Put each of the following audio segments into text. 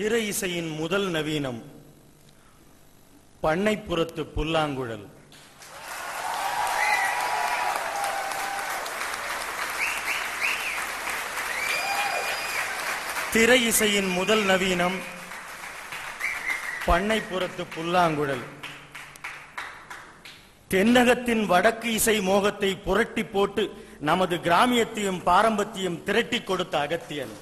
திரை இசையின் முதல் நவீனம் பண்ணைப்புறத்து புல்லாங்குழல். திரை இசையின் முதல் நவீனம் பண்ணைப்புறத்து புல்லாங்குழல். தென்னகத்தின் வடக்கு இசை மோகத்தை புரட்டி போட்டு நமது கிராமியத்தையும் பாரம்பரியத்தையும் திரட்டி கொடுத்த அகத்தியன்.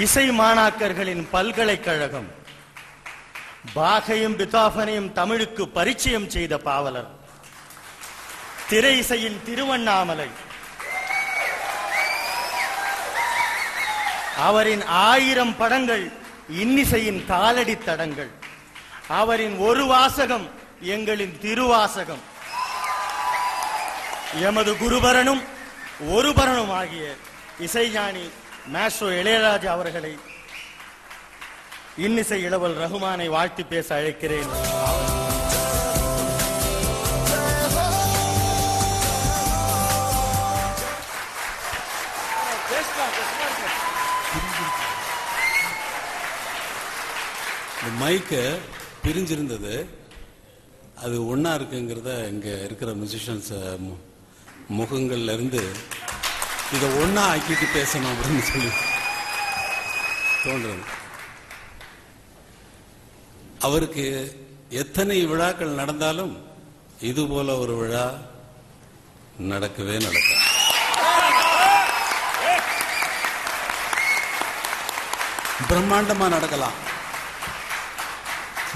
இசை மாணாக்கர்களின் பல்கலைக்கழகம். பாகையும் பிதாஃபனையும் தமிழுக்கு பரிச்சயம் செய்த பாவலர். திரை இசையின் திருவண்ணாமலை. அவரின் 1000 படங்கள் இன்னிசையின் காலடி தடங்கள். அவரின் ஒரு வாசகம் எங்களின் திருவாசகம். எமது குருபரனும் ஒருபரனும் ஆகிய இசைஞானி மாஸ்ட்ரோ இளையராஜா அவர்களை இன்னிசை இளவல் ரஹ்மானை வாழ்த்தி பேச அழைக்கிறேன். இந்த மைக்கு பிரிஞ்சிருந்தது, அது ஒன்னா இருக்குங்கிறத இங்க இருக்கிற மியூசிஷியன்ஸ் முகங்கள்ல இருந்து இதை ஒன்னா ஆக்கிட்டு பேசணும் அப்படின்னு சொல்லி தோன்றது. அவருக்கு எத்தனை விழாக்கள் நடந்தாலும் இது போல ஒரு விழா நடக்கவே நடக்கும். பிரம்மாண்டமா நடக்கலாம்,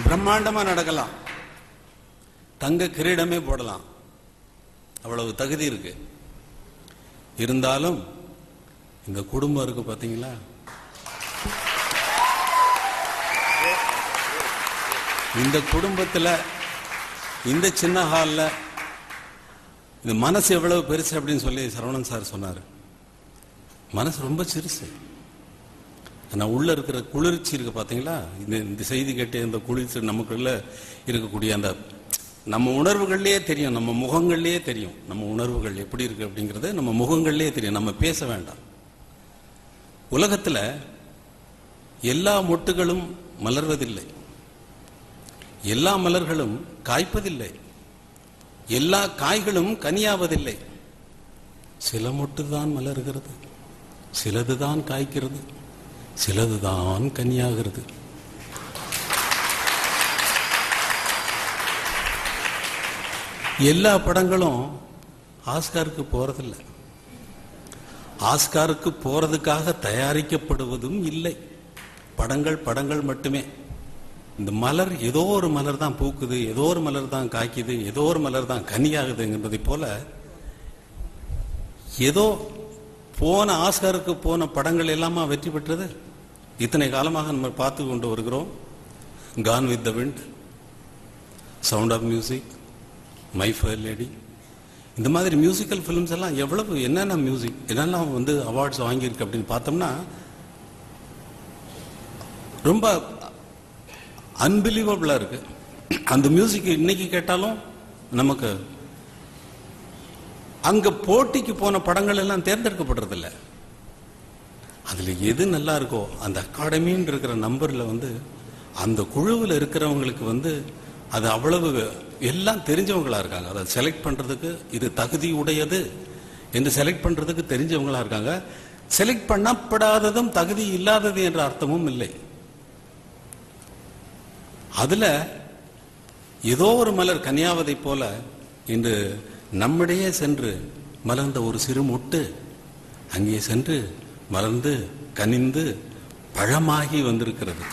பிரம்மாண்டமா நடக்கலாம், தங்க கிரீடமே போடலாம், அவ்வளவு தகுதி இருக்கு. இருந்தாலும் இந்த குடும்பம் இருக்கு பாத்தீங்களா, இந்த குடும்பத்துல இந்த சின்ன ஹால்ல இந்த மனசு எவ்வளவு பெருசு அப்படின்னு சொல்லி சரவணன் சார் சொன்னாரு. மனசு ரொம்ப சிறுசு, ஆனா உள்ள இருக்கிற குளிர்ச்சி இருக்கு பாத்தீங்களா. இந்த செய்தி கேட்டு இந்த குளிர்ச்சி நமக்குள்ள இருக்கக்கூடிய அந்த நம்ம உணர்வுகள்லயே தெரியும், நம்ம முகங்கள்லயே தெரியும். நம்ம உணர்வுகள் எப்படி இருக்கு அப்படிங்கறது நம்ம முகங்கள்லயே தெரியும், நம்ம பேச வேண்டாம். உலகத்துல எல்லா மொட்டுகளும் மலர்வதில்லை, எல்லா மலர்களும் காய்ப்பதில்லை, எல்லா காய்களும் கனியாவதில்லை. சில மொட்டுதான் மலர்கிறது, சிலதுதான் காய்க்கிறது, சிலதுதான் கனியாகிறது. எல்லா படங்களும் ஆஸ்காருக்கு போறதில்லை, ஆஸ்காருக்கு போறதுக்காக தயாரிக்கப்படுவதும் இல்லை. படங்கள் படங்கள் மட்டுமே. இந்த மலர் ஏதோ ஒரு மலர் தான் பூக்குது, ஏதோ ஒரு மலர் தான் காய்க்குது, ஏதோ ஒரு மலர் தான் கனியாகுதுங்கிறதை போல ஏதோ போன ஆஸ்காருக்கு போன படங்கள் எல்லாமா வெற்றி பெற்றது. இத்தனை காலமாக நம்ம பார்த்து கொண்டு வருகிறோம். Gone with the wind, sound of music, my fair lady, இந்த மாதிரி மியூசிக்கல் ஃபிலிம்ஸ் எல்லாம் எவ்வளவு என்னென்ன மியூசிக் என்னெல்லாம் அவார்ட்ஸ் வாங்கியிருக்கு அப்படின்னு பார்த்தோம்னா ரொம்ப அன்பிலீவபிளா இருக்கு. அந்த மியூசிக் இன்னைக்கு கேட்டாலும் நமக்கு அங்க போட்டிக்கு போன படங்கள் எல்லாம் தேர்ந்தெடுக்கப்படுறதில்லை. அதுல எது நல்லா இருக்கோ அந்த அகாடமின்னு இருக்கிற நம்பர்ல அந்த குழுவில் இருக்கிறவங்களுக்கு அது அவ்வளவு எல்லாம் தெரிஞ்சவங்களா இருக்காங்க. அதை செலக்ட் பண்றதுக்கு இது தகுதி உடையது என்று செலக்ட் பண்றதுக்கு தெரிஞ்சவங்களா இருக்காங்க. செலக்ட் பண்ணப்படாததும் தகுதி இல்லாதது என்ற அர்த்தமும் இல்லை. அதுல ஏதோ ஒரு மலர் கனியாவதை போல இன்று நம்மிடையே சென்று மலர்ந்த ஒரு சிறு மொட்டு அங்கே சென்று மலர்ந்து கனிந்து பழமாகி வந்திருக்கிறது.